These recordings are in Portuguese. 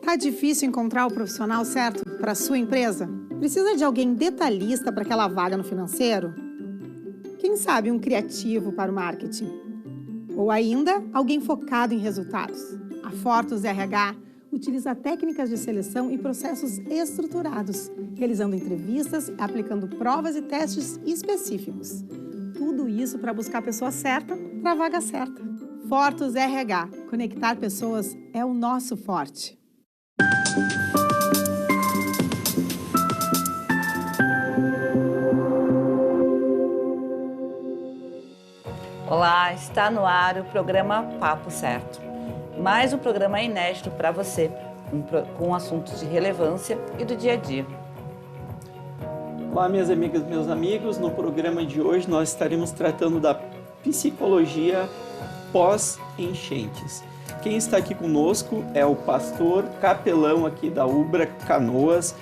Tá difícil encontrar o profissional certo para a sua empresa? Precisa de alguém detalhista para aquela vaga no financeiro? Quem sabe um criativo para o marketing? Ou ainda, alguém focado em resultados? A Fortus RH utiliza técnicas de seleção e processos estruturados, realizando entrevistas, aplicando provas e testes específicos. Tudo isso para buscar a pessoa certa para a vaga certa. Fortus RH. Conectar pessoas é o nosso forte. Olá, está no ar o programa Papo Certo. Mais um programa inédito para você, com assuntos de relevância e do dia a dia. Olá, minhas amigas e meus amigos. No programa de hoje nós estaremos tratando da psicologia pós-enchentes. Quem está aqui conosco é o pastor capelão aqui da Ubra Canoas,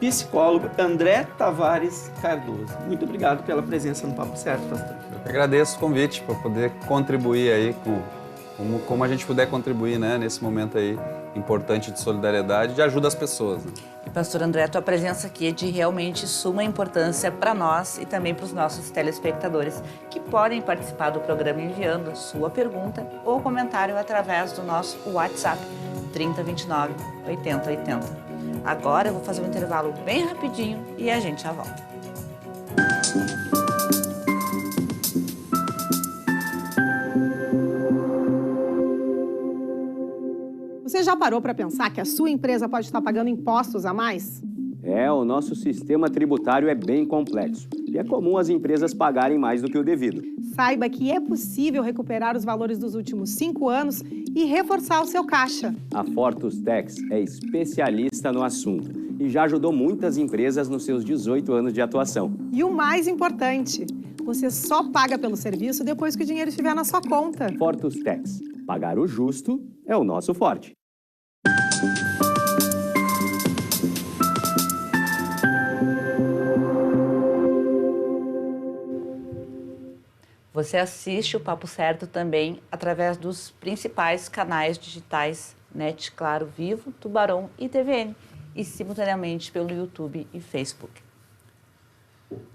psicólogo André Tavares Cardoso. Muito obrigado pela presença no Papo Certo, pastor. Eu agradeço o convite para poder contribuir aí como a gente puder contribuir, né, nesse momento aí importante de solidariedade e de ajuda às pessoas. Né? E pastor André, a tua presença aqui é de realmente suma importância para nós e também para os nossos telespectadores, que podem participar do programa enviando sua pergunta ou comentário através do nosso WhatsApp 3029 8080. Agora eu vou fazer um intervalo bem rapidinho e a gente já volta. Você já parou para pensar que a sua empresa pode estar pagando impostos a mais? O nosso sistema tributário é bem complexo e é comum as empresas pagarem mais do que o devido. Saiba que é possível recuperar os valores dos últimos 5 anos e reforçar o seu caixa. A Fortus Tax é especialista no assunto e já ajudou muitas empresas nos seus 18 anos de atuação. E o mais importante, você só paga pelo serviço depois que o dinheiro estiver na sua conta. Fortus Tax. Pagar o justo é o nosso forte. Você assiste o Papo Certo também através dos principais canais digitais NET, Claro, Vivo, Tubarão e TVN, e simultaneamente pelo YouTube e Facebook.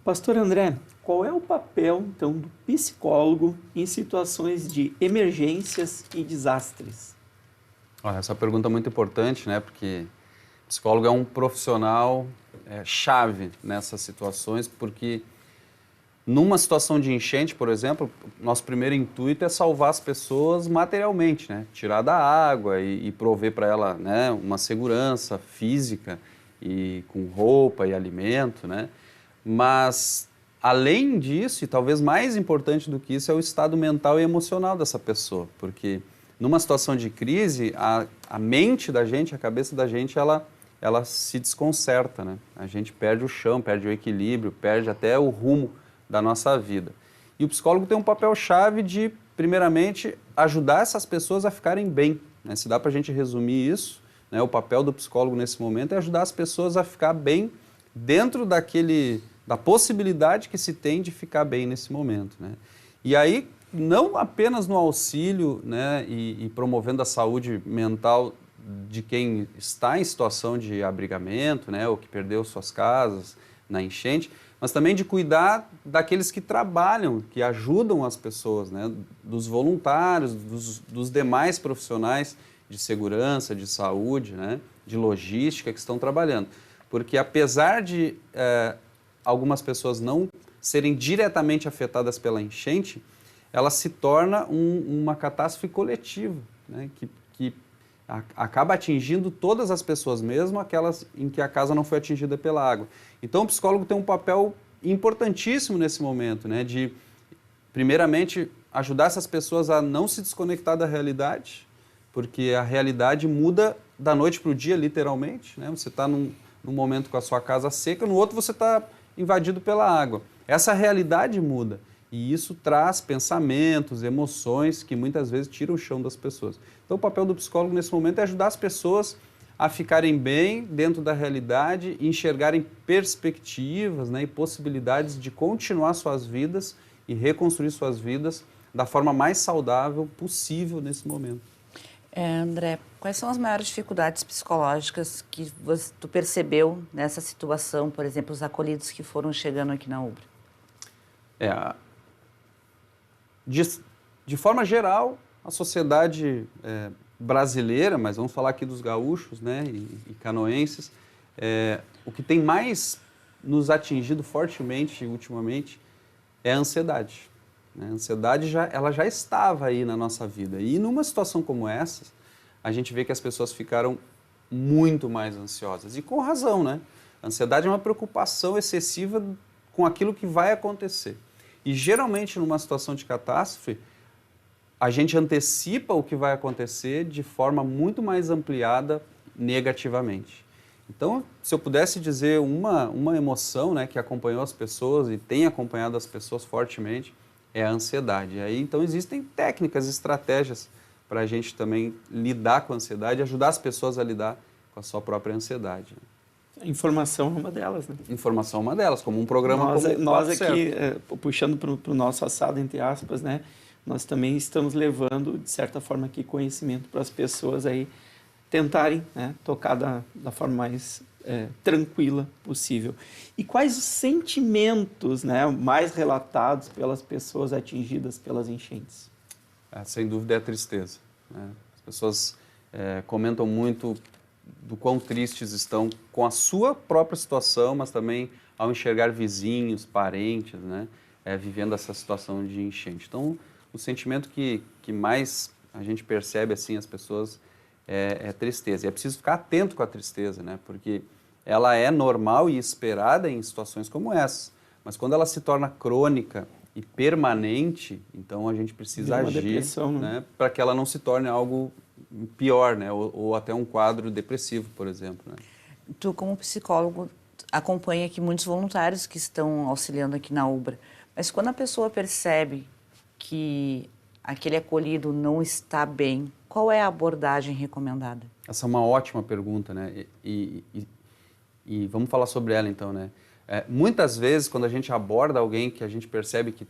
Pastor André, qual é o papel, então, do psicólogo em situações de emergências e desastres? Olha, essa pergunta é muito importante, né? Porque o psicólogo é um profissional chave nessas situações, porque numa situação de enchente, por exemplo, nosso primeiro intuito é salvar as pessoas materialmente, né? Tirar da água e prover para ela, né, uma segurança física e com roupa e alimento, né? Mas, além disso, e talvez mais importante do que isso, é o estado mental e emocional dessa pessoa, porque numa situação de crise, a mente da gente, a cabeça da gente, ela se desconcerta, né? A gente perde o chão, perde o equilíbrio, perde até o rumo da nossa vida. E o psicólogo tem um papel-chave de, primeiramente, ajudar essas pessoas a ficarem bem, né? Se dá para a gente resumir isso, né? O papel do psicólogo nesse momento é ajudar as pessoas a ficar bem dentro da possibilidade que se tem de ficar bem nesse momento, né? E aí, não apenas no auxílio, né, e promovendo a saúde mental de quem está em situação de abrigamento, né, ou que perdeu suas casas na enchente, mas também de cuidar daqueles que trabalham, que ajudam as pessoas, né, dos voluntários, dos demais profissionais de segurança, de saúde, né, de logística que estão trabalhando. Porque apesar de algumas pessoas não serem diretamente afetadas pela enchente, ela se torna uma catástrofe coletiva, né, que acaba atingindo todas as pessoas, mesmo aquelas em que a casa não foi atingida pela água. Então, o psicólogo tem um papel importantíssimo nesse momento, né, de, primeiramente, ajudar essas pessoas a não se desconectar da realidade, porque a realidade muda da noite para o dia, literalmente, né? Você está num momento com a sua casa seca, no outro você está invadido pela água. Essa realidade muda. E isso traz pensamentos, emoções que muitas vezes tiram o chão das pessoas. Então o papel do psicólogo nesse momento é ajudar as pessoas a ficarem bem dentro da realidade e enxergarem perspectivas, né, e possibilidades de continuar suas vidas e reconstruir suas vidas da forma mais saudável possível nesse momento. André, quais são as maiores dificuldades psicológicas que tu percebeu nessa situação, por exemplo, os acolhidos que foram chegando aqui na Ubra? De forma geral, a sociedade brasileira, mas vamos falar aqui dos gaúchos, né, e canoenses, o que tem mais nos atingido fortemente ultimamente é a ansiedade. A ansiedade ela já estava aí na nossa vida. E numa situação como essa, a gente vê que as pessoas ficaram muito mais ansiosas. E com razão, né? A ansiedade é uma preocupação excessiva com aquilo que vai acontecer. E geralmente numa situação de catástrofe, a gente antecipa o que vai acontecer de forma muito mais ampliada negativamente. Então, se eu pudesse dizer uma emoção, né, que acompanhou as pessoas e tem acompanhado as pessoas fortemente, é a ansiedade. Aí, então, existem técnicas, estratégias para a gente também lidar com a ansiedade e ajudar as pessoas a lidar com a sua própria ansiedade. Informação é uma delas, né? Informação é uma delas, como um programa nós aqui, puxando para o nosso assado, entre aspas, né? Nós também estamos levando, de certa forma, aqui conhecimento para as pessoas aí tentarem, né, tocar da forma mais tranquila possível. E quais os sentimentos, né, mais relatados pelas pessoas atingidas pelas enchentes? Sem dúvida é a tristeza, né? As pessoas comentam muito do quão tristes estão com a sua própria situação, mas também ao enxergar vizinhos, parentes, né, vivendo essa situação de enchente. Então, o sentimento que mais a gente percebe assim as pessoas é tristeza. E é preciso ficar atento com a tristeza, né? Porque ela é normal e esperada em situações como essa. Mas quando ela se torna crônica e permanente, então a gente precisa agir, depressão, né? Para que ela não se torne algo pior, né? Ou até um quadro depressivo, por exemplo, né? Tu, como psicólogo, acompanha aqui muitos voluntários que estão auxiliando aqui na Ubra. Mas quando a pessoa percebe que aquele acolhido não está bem, qual é a abordagem recomendada? Essa é uma ótima pergunta, né? E vamos falar sobre ela então, né? Muitas vezes, quando a gente aborda alguém que a gente percebe que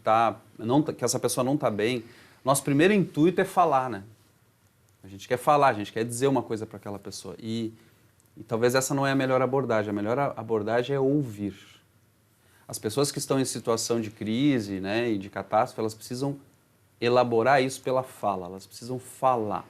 essa pessoa não está bem, nosso primeiro intuito é falar, né? A gente quer falar, a gente quer dizer uma coisa para aquela pessoa. E talvez essa não é a melhor abordagem. A melhor abordagem é ouvir. As pessoas que estão em situação de crise, né, e de catástrofe, elas precisam elaborar isso pela fala, elas precisam falar.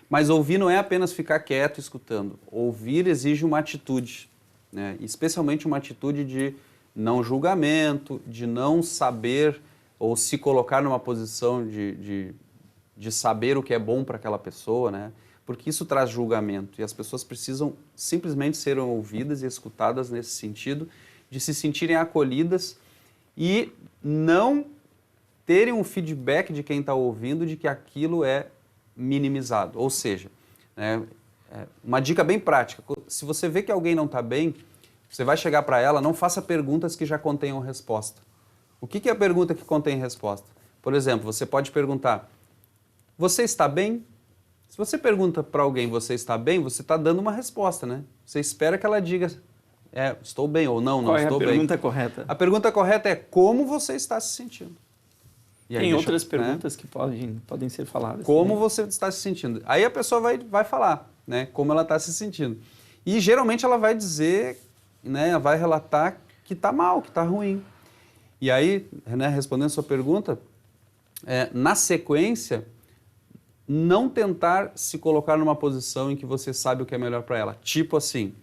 Mas ouvir não é apenas ficar quieto escutando. Ouvir exige uma atitude, né, especialmente uma atitude de não julgamento, de não saber ou se colocar numa posição de saber o que é bom para aquela pessoa, né, porque isso traz julgamento e as pessoas precisam simplesmente ser ouvidas e escutadas nesse sentido, de se sentirem acolhidas e não terem um feedback de quem está ouvindo de que aquilo é minimizado. Ou seja, né, uma dica bem prática, se você vê que alguém não está bem, você vai chegar para ela, não faça perguntas que já contenham resposta. O que é a pergunta que contém resposta? Por exemplo, você pode perguntar, você está bem? Se você pergunta para alguém, você está bem, você está dando uma resposta, né? Você espera que ela diga, estou bem ou não estou bem. Qual é a pergunta correta? A pergunta correta é como você está se sentindo. E aí, tem outras perguntas, né, que podem ser faladas. Como você está se sentindo. Aí a pessoa vai falar, né, como ela está se sentindo. E geralmente ela vai dizer, né, vai relatar que está mal, que está ruim. E aí, né, respondendo a sua pergunta, na sequência, não tentar se colocar numa posição em que você sabe o que é melhor para ela. Tipo assim,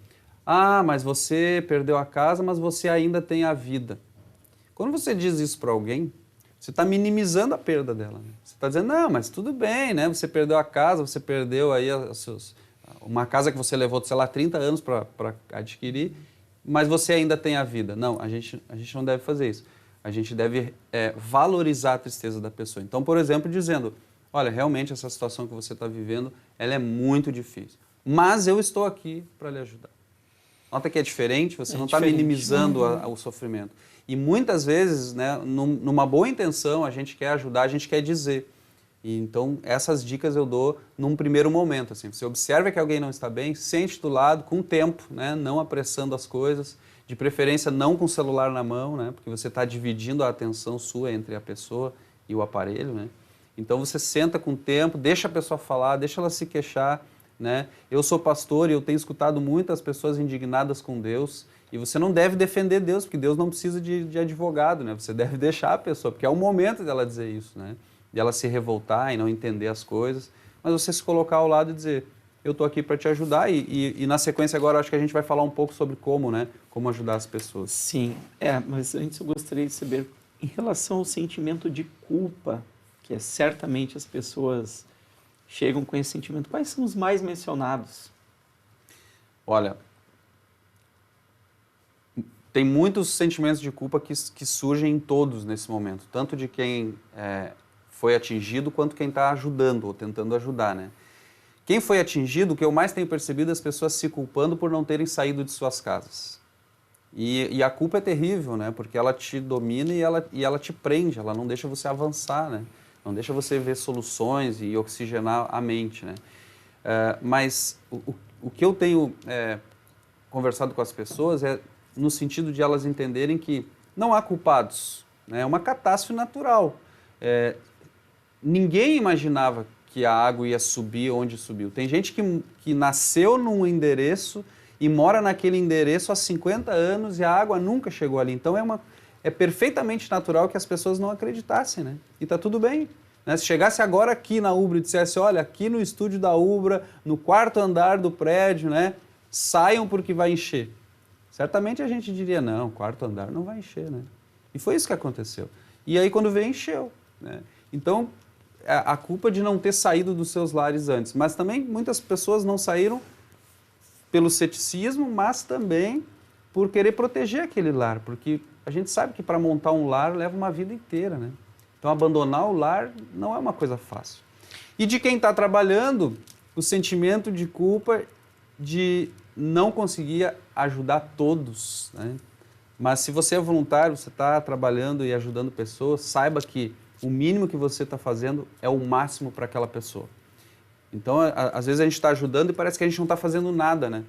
mas você perdeu a casa, mas você ainda tem a vida. Quando você diz isso para alguém, você está minimizando a perda dela. Né? Você está dizendo, não, mas tudo bem, né? Você perdeu a casa, você perdeu aí uma casa que você levou, sei lá, 30 anos para adquirir, mas você ainda tem a vida. Não, a gente não deve fazer isso. A gente deve valorizar a tristeza da pessoa. Então, por exemplo, dizendo, olha, realmente essa situação que você está vivendo, ela é muito difícil. Mas eu estou aqui para lhe ajudar. Nota que é diferente, você não está minimizando o sofrimento. E muitas vezes, né, numa boa intenção, a gente quer ajudar, a gente quer dizer. E, então, essas dicas eu dou num primeiro momento. Assim, você observa que alguém não está bem, sente do lado, com tempo, né, não apressando as coisas, de preferência não com o celular na mão, né, porque você está dividindo a atenção sua entre a pessoa e o aparelho, né, Então você senta com o tempo, deixa a pessoa falar, deixa ela se queixar, né? Eu sou pastor e eu tenho escutado muitas pessoas indignadas com Deus, e você não deve defender Deus, porque Deus não precisa de advogado, né? Você deve deixar a pessoa, porque é o momento dela dizer isso, né? De ela se revoltar e não entender as coisas, mas você se colocar ao lado e dizer, eu estou aqui para te ajudar, e na sequência agora acho que a gente vai falar um pouco sobre como, né? Como ajudar as pessoas. Sim, mas antes eu gostaria de saber, em relação ao sentimento de culpa, que certamente as pessoas chegam com esse sentimento, quais são os mais mencionados? Olha, tem muitos sentimentos de culpa que surgem em todos nesse momento, tanto de quem foi atingido quanto quem está ajudando ou tentando ajudar, né? Quem foi atingido, o que eu mais tenho percebido é as pessoas se culpando por não terem saído de suas casas. E a culpa é terrível, né? Porque ela te domina e ela te prende, ela não deixa você avançar, né? Não deixa você ver soluções e oxigenar a mente, né? Mas o que eu tenho conversado com as pessoas é no sentido de elas entenderem que não há culpados, né? É uma catástrofe natural. Ninguém imaginava que a água ia subir onde subiu. Tem gente que nasceu num endereço e mora naquele endereço há 50 anos e a água nunca chegou ali. Então é perfeitamente natural que as pessoas não acreditassem, né? E está tudo bem, né? Se chegasse agora aqui na Ubra e dissesse, olha, aqui no estúdio da Ubra, no 4º andar do prédio, né? Saiam porque vai encher. Certamente a gente diria, não, 4º andar não vai encher, né? E foi isso que aconteceu. E aí quando veio, encheu, né? Então, a culpa de não ter saído dos seus lares antes. Mas também muitas pessoas não saíram pelo ceticismo, mas também por querer proteger aquele lar. Porque a gente sabe que para montar um lar leva uma vida inteira, né? Então abandonar o lar não é uma coisa fácil. E de quem está trabalhando, o sentimento de culpa de não conseguir ajudar todos, né? Mas se você é voluntário, você está trabalhando e ajudando pessoas, saiba que o mínimo que você está fazendo é o máximo para aquela pessoa. Então, às vezes a gente está ajudando e parece que a gente não está fazendo nada, né?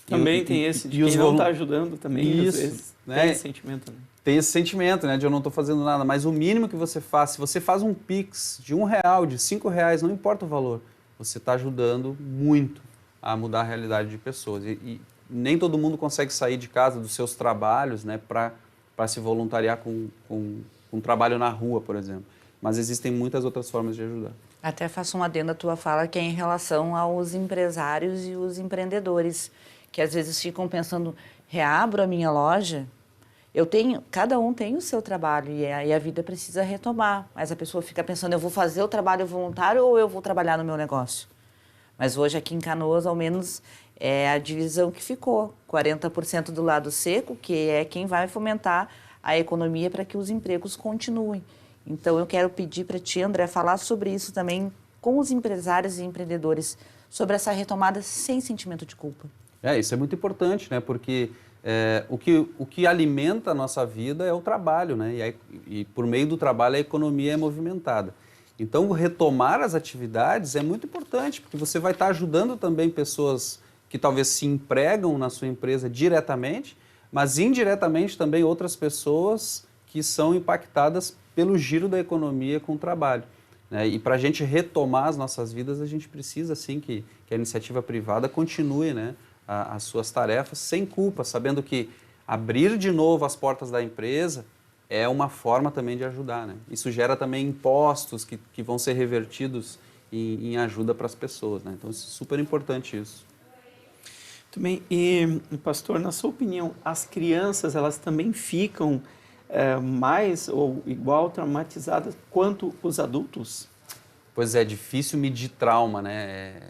Também tem esse, de quem não está ajudando também, isso, às vezes, né? tem esse sentimento, né? Tem esse sentimento, né, de eu não estou fazendo nada, mas o mínimo que você faz, se você faz um Pix de R$1, de R$5, não importa o valor, você está ajudando muito a mudar a realidade de pessoas. E nem todo mundo consegue sair de casa dos seus trabalhos, né, para se voluntariar com um trabalho na rua, por exemplo. Mas existem muitas outras formas de ajudar. Até faço um adendo à tua fala, que é em relação aos empresários e os empreendedores, que às vezes ficam pensando, reabro a minha loja? Cada um tem o seu trabalho e a vida precisa retomar, mas a pessoa fica pensando, eu vou fazer o trabalho voluntário ou eu vou trabalhar no meu negócio? Mas hoje aqui em Canoas, ao menos, é a divisão que ficou, 40% do lado seco, que é quem vai fomentar a economia para que os empregos continuem. Então, eu quero pedir para ti, André, falar sobre isso também com os empresários e empreendedores, sobre essa retomada sem sentimento de culpa. Isso é muito importante, né? Porque o que alimenta a nossa vida é o trabalho, né? E por meio do trabalho a economia é movimentada. Então, retomar as atividades é muito importante, porque você vai estar ajudando também pessoas que talvez se empregam na sua empresa diretamente, mas indiretamente também outras pessoas que são impactadas pelo giro da economia com o trabalho, né? E para a gente retomar as nossas vidas, a gente precisa, sim, que a iniciativa privada continue, né, as suas tarefas sem culpa, sabendo que abrir de novo as portas da empresa é uma forma também de ajudar, né? Isso gera também impostos que vão ser revertidos em ajuda para as pessoas, né? Então, é super importante isso. Também, e pastor, na sua opinião, as crianças, elas também ficam mais ou igual traumatizadas quanto os adultos? Pois é, difícil medir trauma, né?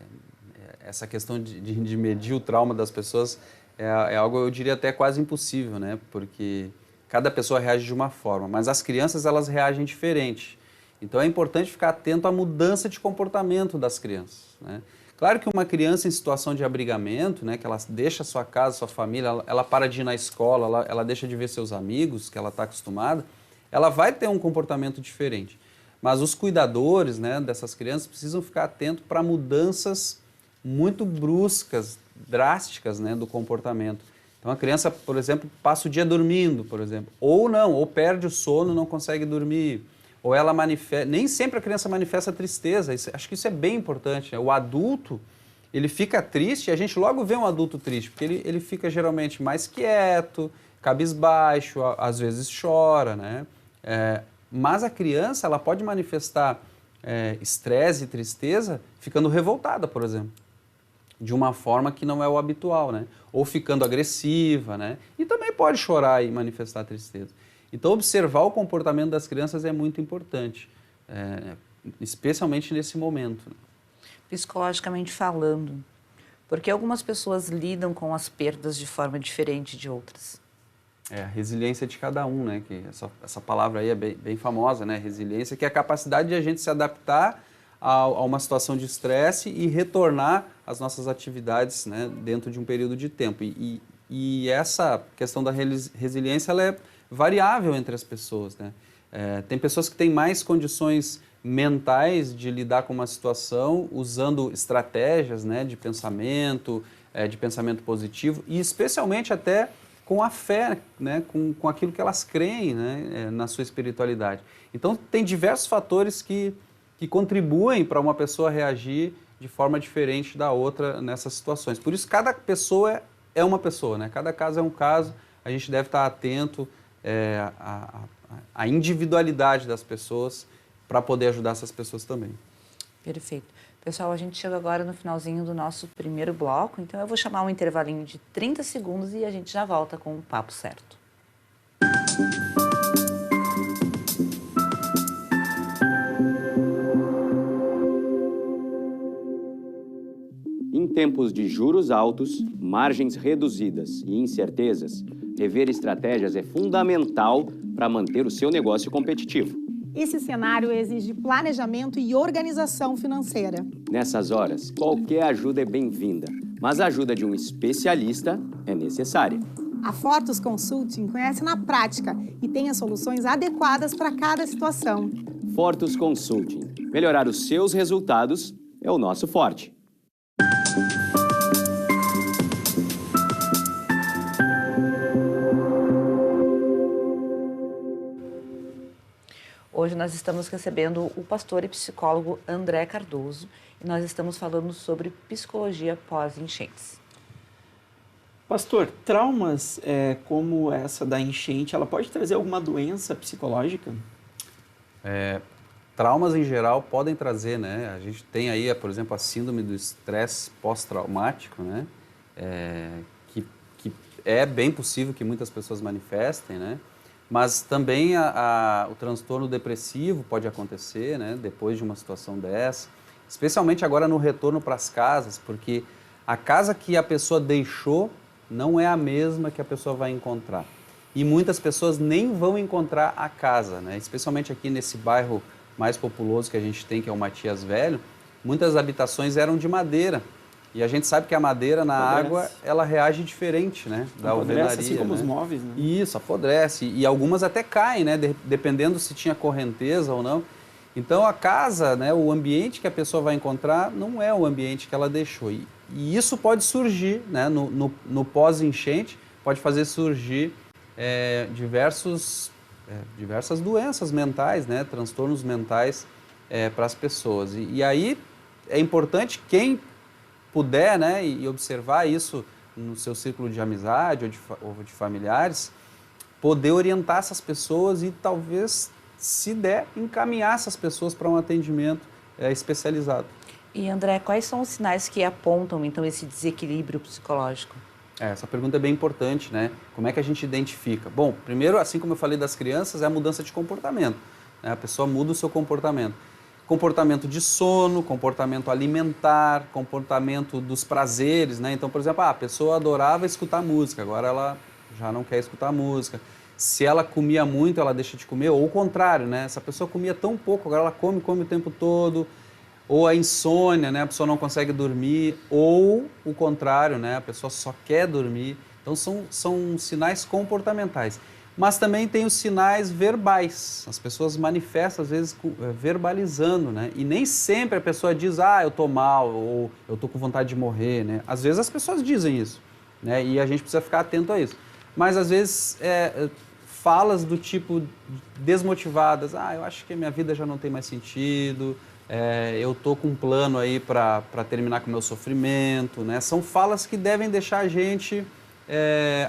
Essa questão de medir o trauma das pessoas é algo, eu diria, até quase impossível, né? Porque cada pessoa reage de uma forma, mas as crianças, elas reagem diferente. Então, é importante ficar atento à mudança de comportamento das crianças, né? Claro que uma criança em situação de abrigamento, né, que ela deixa sua casa, sua família, ela para de ir na escola, ela deixa de ver seus amigos, que ela está acostumada, ela vai ter um comportamento diferente. Mas os cuidadores, né, dessas crianças precisam ficar atentos para mudanças muito bruscas, drásticas, né, do comportamento. Então a criança, por exemplo, passa o dia dormindo, por exemplo, ou não, ou perde o sono, não consegue dormir, ou ela manifesta... Nem sempre a criança manifesta tristeza, acho que isso é bem importante, né? O adulto, ele fica triste e a gente logo vê um adulto triste, porque ele fica geralmente mais quieto, cabisbaixo, às vezes chora, né? Mas a criança, ela pode manifestar estresse e tristeza ficando revoltada, por exemplo, de uma forma que não é o habitual, né? Ou ficando agressiva, né? E também pode chorar e manifestar tristeza. Então, observar o comportamento das crianças é muito importante, especialmente nesse momento. Psicologicamente falando, porque algumas pessoas lidam com as perdas de forma diferente de outras. A resiliência de cada um, né? Que essa palavra aí é bem famosa, né? Resiliência, que é a capacidade de a gente se adaptar a uma situação de estresse e retornar às nossas atividades, né? Dentro de um período de tempo. E essa questão da resiliência, ela é variável entre as pessoas, né? Tem pessoas que têm mais condições mentais de lidar com uma situação usando estratégias, né? De pensamento positivo e especialmente até com a fé, né, com aquilo que elas creem, né, na sua espiritualidade. Então, tem diversos fatores que contribuem para uma pessoa reagir de forma diferente da outra nessas situações. Por isso, cada pessoa é uma pessoa, né? Cada caso é um caso, a gente deve estar atento à individualidade das pessoas para poder ajudar essas pessoas também. Perfeito. Pessoal, a gente chega agora no finalzinho do nosso primeiro bloco, então eu vou chamar um intervalinho de 30 segundos e a gente já volta com o Papo Certo. Em tempos de juros altos, margens reduzidas e incertezas, rever estratégias é fundamental para manter o seu negócio competitivo. Esse cenário exige planejamento e organização financeira. Nessas horas, qualquer ajuda é bem-vinda, mas a ajuda de um especialista é necessária. A Fortus Consulting conhece na prática e tem as soluções adequadas para cada situação. Fortus Consulting. Melhorar os seus resultados é o nosso forte. Hoje nós estamos recebendo o pastor e psicólogo André Cardoso e nós estamos falando sobre psicologia pós-enchentes. Pastor, traumas como essa da enchente, ela pode trazer alguma doença psicológica? Traumas em geral podem trazer, né? A gente tem aí, por exemplo, a síndrome do estresse pós-traumático, né? Que é bem possível que muitas pessoas manifestem, né? Mas também o transtorno depressivo pode acontecer, né, depois de uma situação dessa, especialmente agora no retorno para as casas, porque a casa que a pessoa deixou não é a mesma que a pessoa vai encontrar. E muitas pessoas nem vão encontrar a casa, né, especialmente aqui nesse bairro mais populoso que a gente tem, que é o Matias Velho, muitas habitações eram de madeira. E a gente sabe que a madeira na água, ela reage diferente, né? Da alvenaria, assim como né? os móveis, né? Isso, apodrece. E algumas até caem, né? Dependendo se tinha correnteza ou não. Então, a casa, né? O ambiente que a pessoa vai encontrar não é o ambiente que ela deixou. E isso pode surgir, né? No pós-enchente, pode fazer surgir diversas doenças mentais, né? Transtornos mentais para as pessoas. E aí, é importante quem puder, né, e observar isso no seu círculo de amizade ou de familiares, poder orientar essas pessoas e talvez, se der, encaminhar essas pessoas para um atendimento especializado. E André, quais são os sinais que apontam, então, esse desequilíbrio psicológico? Essa pergunta é bem importante, né? Como é que a gente identifica? Bom, primeiro, assim como eu falei das crianças, é a mudança de comportamento, né? A pessoa muda o seu comportamento. Comportamento de sono, comportamento alimentar, comportamento dos prazeres, né? Então, por exemplo, a pessoa adorava escutar música, agora ela já não quer escutar música. Se ela comia muito, ela deixa de comer, ou o contrário, né? Essa pessoa comia tão pouco, agora ela come o tempo todo. Ou a insônia, né? A pessoa não consegue dormir, ou o contrário, né? A pessoa só quer dormir. Então, são sinais comportamentais. Mas também tem os sinais verbais. As pessoas manifestam, às vezes, verbalizando, né? E nem sempre a pessoa diz, eu tô mal, ou eu tô com vontade de morrer, né? Às vezes as pessoas dizem isso, né? E a gente precisa ficar atento a isso. Mas, às vezes, falas do tipo desmotivadas. Eu acho que a minha vida já não tem mais sentido, eu tô com um plano aí para terminar com o meu sofrimento, né? São falas que devem deixar a gente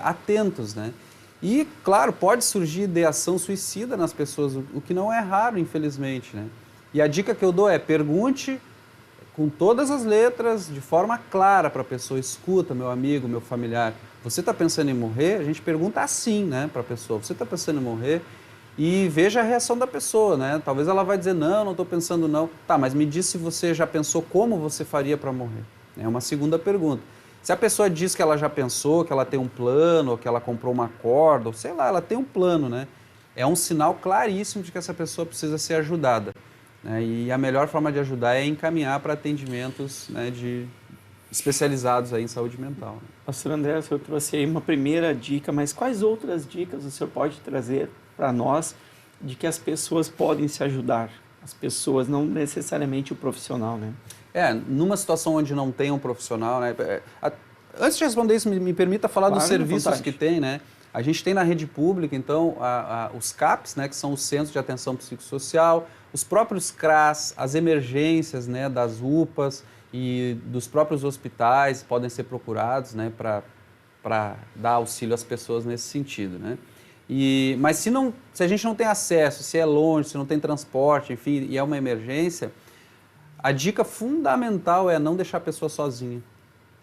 atentos, né? E, claro, pode surgir ideação suicida nas pessoas, o que não é raro, infelizmente, né? E a dica que eu dou é: pergunte com todas as letras, de forma clara para a pessoa. Escuta, meu amigo, meu familiar, você está pensando em morrer? A gente pergunta assim, né, para a pessoa: você está pensando em morrer? E veja a reação da pessoa, né? Talvez ela vai dizer: não estou pensando não. Tá, mas me diz se você já pensou como você faria para morrer. É uma segunda pergunta. Se a pessoa diz que ela já pensou, que ela tem um plano, ou que ela comprou uma corda, ou sei lá, ela tem um plano, né? É um sinal claríssimo de que essa pessoa precisa ser ajudada, né? E a melhor forma de ajudar é encaminhar para atendimentos, né, especializados aí em saúde mental, né? Pastor André, o senhor trouxe aí uma primeira dica, mas quais outras dicas o senhor pode trazer para nós de que as pessoas podem se ajudar? As pessoas, não necessariamente o profissional, né? Numa situação onde não tem um profissional, né? Antes de responder isso, me permita falar dos serviços que tem, né? A gente tem na rede pública, então, os CAPs, né, que são os Centros de Atenção Psicossocial, os próprios CRAS, as emergências, né, das UPAs e dos próprios hospitais podem ser procurados, né, para dar auxílio às pessoas nesse sentido, né? Mas se a gente não tem acesso, se é longe, se não tem transporte, enfim, e é uma emergência, a dica fundamental é não deixar a pessoa sozinha,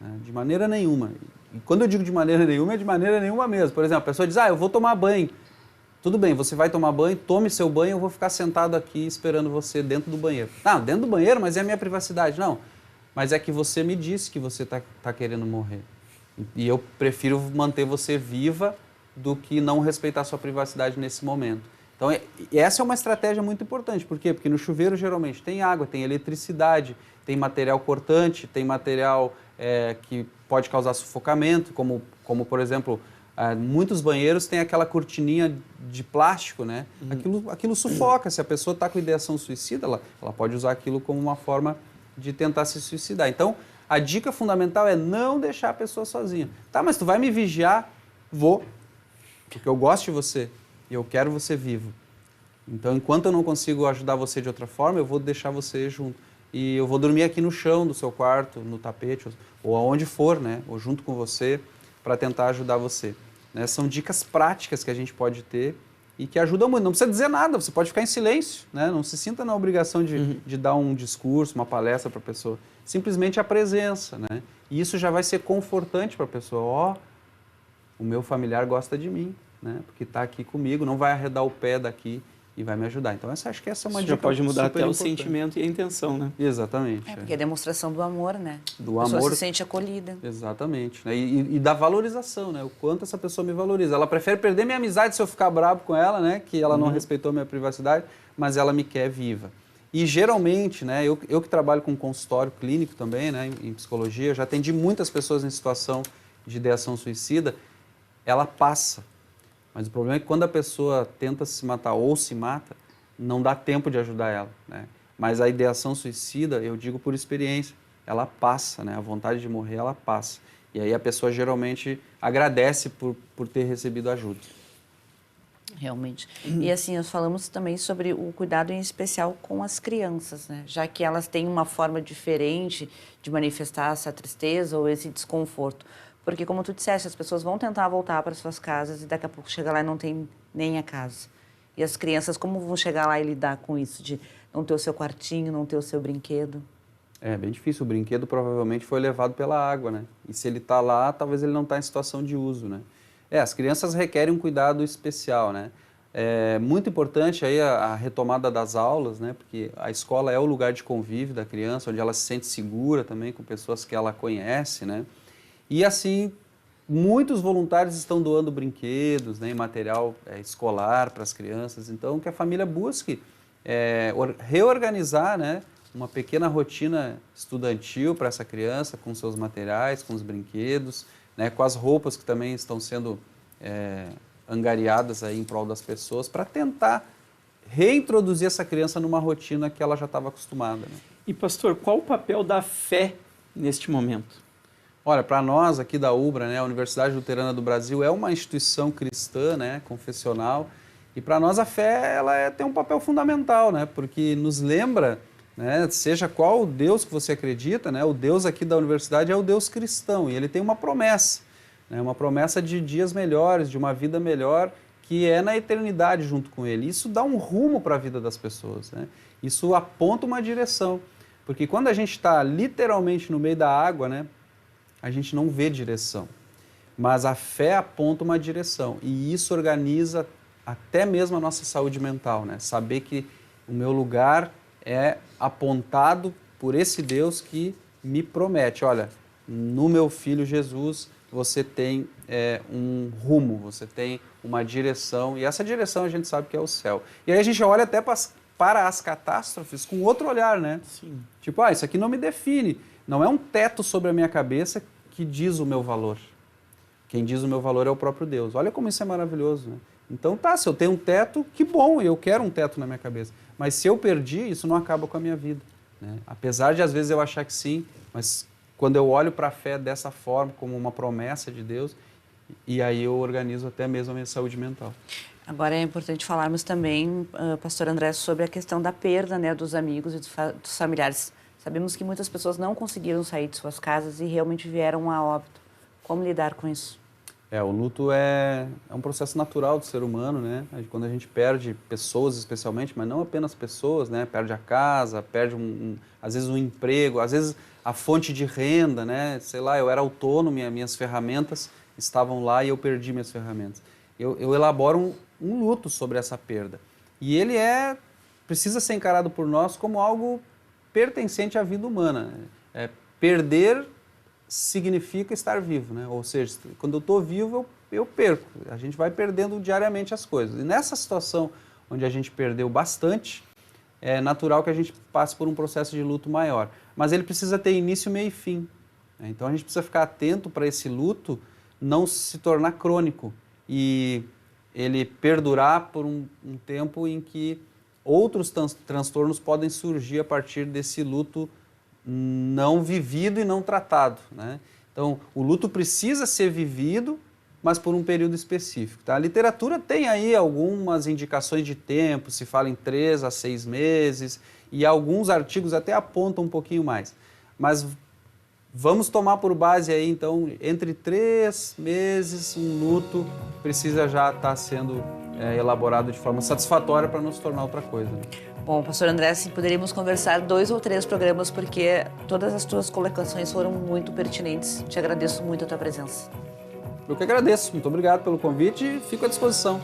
né, de maneira nenhuma. E quando eu digo de maneira nenhuma, é de maneira nenhuma mesmo. Por exemplo, a pessoa diz: eu vou tomar banho. Tudo bem, você vai tomar banho, tome seu banho, eu vou ficar sentado aqui esperando você dentro do banheiro. Não, dentro do banheiro, mas é a minha privacidade. Não, mas é que você me disse que você tá querendo morrer. E eu prefiro manter você viva do que não respeitar sua privacidade nesse momento. Então, essa é uma estratégia muito importante. Por quê? Porque no chuveiro, geralmente, tem água, tem eletricidade, tem material cortante, tem material que pode causar sufocamento, como por exemplo, muitos banheiros têm aquela cortininha de plástico, né? Aquilo sufoca. Se a pessoa está com ideação suicida, ela pode usar aquilo como uma forma de tentar se suicidar. Então, a dica fundamental é não deixar a pessoa sozinha. Tá, mas tu vai me vigiar? Vou, porque eu gosto de você. E eu quero você vivo. Então, enquanto eu não consigo ajudar você de outra forma, eu vou deixar você junto. E eu vou dormir aqui no chão do seu quarto, no tapete, ou aonde for, né? Ou junto com você, para tentar ajudar você. Né? São dicas práticas que a gente pode ter e que ajudam muito. Não precisa dizer nada, você pode ficar em silêncio, né? Não se sinta na obrigação de dar um discurso, uma palestra para a pessoa. Simplesmente a presença, né? E isso já vai ser confortante para a pessoa. O meu familiar gosta de mim, né? Porque está aqui comigo, não vai arredar o pé daqui e vai me ajudar. Então, acho que essa é uma dica. Já pode mudar até o importante. sentimento e a intenção, né? Exatamente. Porque é demonstração do amor, né? Do a pessoa amor. se sente acolhida. Exatamente. Né? E da valorização, né? O quanto essa pessoa me valoriza. Ela prefere perder minha amizade se eu ficar bravo com ela, né? Que ela não respeitou minha privacidade, mas ela me quer viva. E geralmente, né? Eu que trabalho com consultório clínico também, né? Em psicologia, já atendi muitas pessoas em situação de ideação suicida. Ela passa. Mas o problema é que quando a pessoa tenta se matar ou se mata, não dá tempo de ajudar ela, né? Mas a ideação suicida, eu digo por experiência, ela passa, né? A vontade de morrer, ela passa. E aí a pessoa geralmente agradece por ter recebido ajuda. Realmente. E assim, nós falamos também sobre o cuidado em especial com as crianças, né? Já que elas têm uma forma diferente de manifestar essa tristeza ou esse desconforto. Porque, como tu disseste, as pessoas vão tentar voltar para suas casas e daqui a pouco chega lá e não tem nem a casa. E as crianças, como vão chegar lá e lidar com isso, de não ter o seu quartinho, não ter o seu brinquedo? É bem difícil. O brinquedo provavelmente foi levado pela água, né? E se ele está lá, talvez ele não está em situação de uso, né? As crianças requerem um cuidado especial, né? É muito importante aí a retomada das aulas, né? Porque a escola é o lugar de convívio da criança, onde ela se sente segura também com pessoas que ela conhece, né? E assim, muitos voluntários estão doando brinquedos, né, e material escolar para as crianças. Então, que a família busque reorganizar, né, uma pequena rotina estudantil para essa criança, com seus materiais, com os brinquedos, né, com as roupas que também estão sendo angariadas aí em prol das pessoas, para tentar reintroduzir essa criança numa rotina que ela já estava acostumada, né? E pastor, qual o papel da fé neste momento? Olha, para nós aqui da UBRA, né, a Universidade Luterana do Brasil é uma instituição cristã, né, confessional, e para nós a fé ela tem um papel fundamental, né, porque nos lembra, né, seja qual o Deus que você acredita, né, o Deus aqui da universidade é o Deus cristão, e ele tem uma promessa, né, uma promessa de dias melhores, de uma vida melhor, que é na eternidade junto com ele. Isso dá um rumo para a vida das pessoas, né? Isso aponta uma direção, porque quando a gente está literalmente no meio da água, né, a gente não vê direção, mas a fé aponta uma direção e isso organiza até mesmo a nossa saúde mental, né? Saber que o meu lugar é apontado por esse Deus que me promete, olha, no meu Filho Jesus você tem um rumo, você tem uma direção e essa direção a gente sabe que é o céu. E aí a gente olha até para as catástrofes com outro olhar, né? Sim. Tipo, isso aqui não me define, não é um teto sobre a minha cabeça que diz o meu valor. Quem diz o meu valor é o próprio Deus. Olha como isso é maravilhoso, né? Então se eu tenho um teto, que bom, eu quero um teto na minha cabeça. Mas se eu perdi, isso não acaba com a minha vida, né? Apesar de às vezes eu achar que sim, mas quando eu olho para a fé dessa forma, como uma promessa de Deus, e aí eu organizo até mesmo a minha saúde mental. Agora é importante falarmos também, pastor André, sobre a questão da perda, né, dos amigos e dos familiares. Sabemos que muitas pessoas não conseguiram sair de suas casas e realmente vieram a óbito. Como lidar com isso? O luto é um processo natural do ser humano, né? Quando a gente perde pessoas especialmente, mas não apenas pessoas, né? Perde a casa, perde às vezes um emprego, às vezes a fonte de renda, né? Sei lá, eu era autônomo, minhas ferramentas estavam lá e eu perdi minhas ferramentas. Eu elaboro um luto sobre essa perda. E ele precisa ser encarado por nós como algo pertencente à vida humana. Perder significa estar vivo, né? Ou seja, quando eu estou vivo, eu perco. A gente vai perdendo diariamente as coisas. E nessa situação onde a gente perdeu bastante, é natural que a gente passe por um processo de luto maior. Mas ele precisa ter início, meio e fim, né? Então a gente precisa ficar atento para esse luto não se tornar crônico e ele perdurar por um tempo em que outros transtornos podem surgir a partir desse luto não vivido e não tratado, né? Então, o luto precisa ser vivido, mas por um período específico, tá? A literatura tem aí algumas indicações de tempo, se fala em 3 a 6 meses, e alguns artigos até apontam um pouquinho mais. Mas vamos tomar por base aí, então, entre 3 meses, um luto precisa já estar sendo elaborado de forma satisfatória para não se tornar outra coisa, né? Bom, pastor André, assim, poderíamos conversar 2 ou 3 programas, porque todas as tuas colocações foram muito pertinentes. Te agradeço muito a tua presença. Eu que agradeço. Muito obrigado pelo convite e fico à disposição.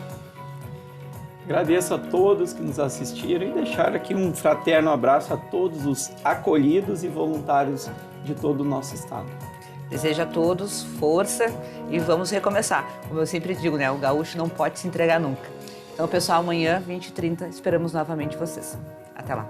Agradeço a todos que nos assistiram e deixar aqui um fraterno abraço a todos os acolhidos e voluntários de todo o nosso estado. Desejo a todos força e vamos recomeçar. Como eu sempre digo, né? O gaúcho não pode se entregar nunca. Então, pessoal, amanhã, 20h30, esperamos novamente vocês. Até lá.